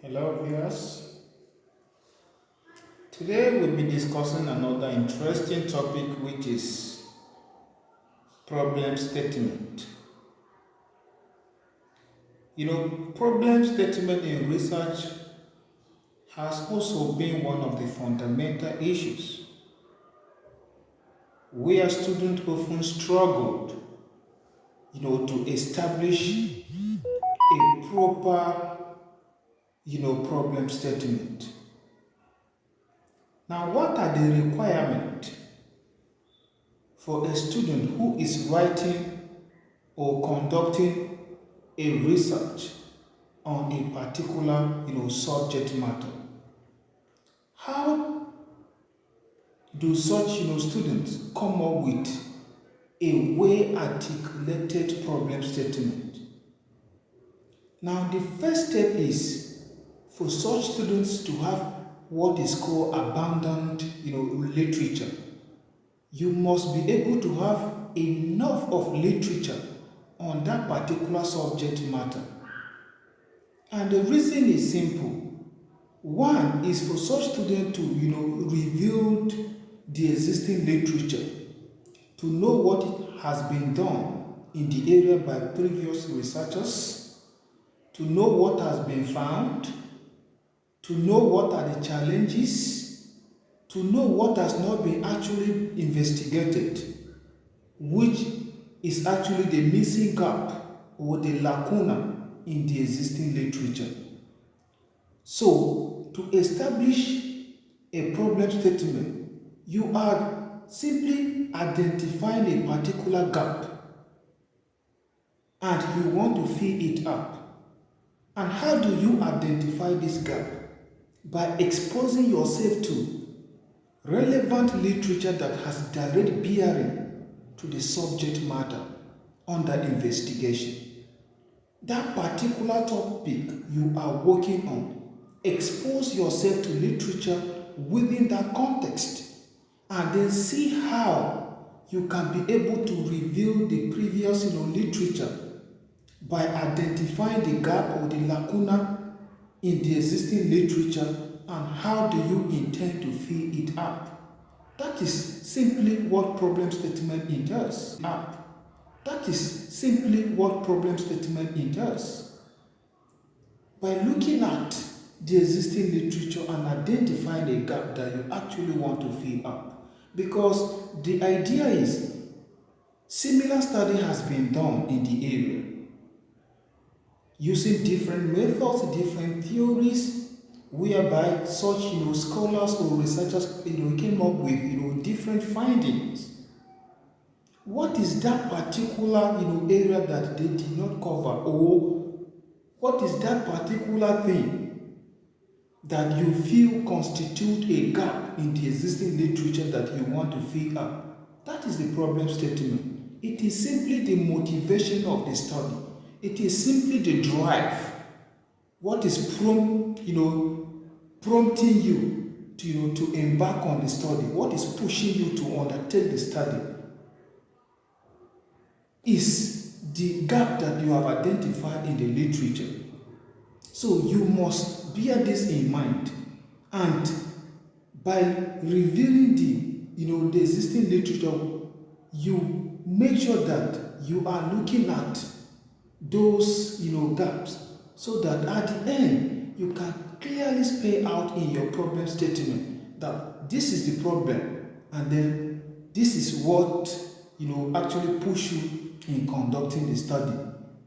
Hello, viewers. Today we'll be discussing another interesting topic, which is problem statement. Problem statement in research has also been one of the fundamental issues where students often struggled, to establish a proper, problem statement. Now, what are the requirements for a student who is writing or conducting a research on a particular subject matter? How do such students come up with a well articulated problem statement? Now, the first step is for such students to have what is called abundant literature. You must be able to have enough of literature on that particular subject matter. And the reason is simple. One is for such students to review the existing literature, to know what has been done in the area by previous researchers, to know what has been found, to know what are the challenges, to know what has not been actually investigated, which is actually the missing gap or the lacuna in the existing literature. So, to establish a problem statement, you are simply identifying a particular gap and you want to fill it up. And how do you identify this gap? By exposing yourself to relevant literature that has direct bearing to the subject matter under investigation. That particular topic you are working on, expose yourself to literature within that context and then see how you can be able to review the previous literature by identifying the gap or the lacuna in the existing literature, and how do you intend to fill it up. That is simply what problem statement entails. That is simply what problem statement entails. By looking at the existing literature and identifying a gap that you actually want to fill up. Because the idea is similar study has been done in the area using different methods, different theories, whereby such scholars or researchers came up with different findings. What is that particular area that they did not cover, or what is that particular thing that you feel constitute a gap in the existing literature that you want to fill up? That is the problem statement. It is simply the motivation of the study. It is simply the drive. What is prompting you to embark on the study? What is pushing you to undertake the study? Is the gap that you have identified in the literature. So you must bear this in mind, and by reviewing the existing literature, you make sure that you are looking at those gaps, so that at the end you can clearly spell out in your problem statement that this is the problem, and then this is what actually push you in conducting the study.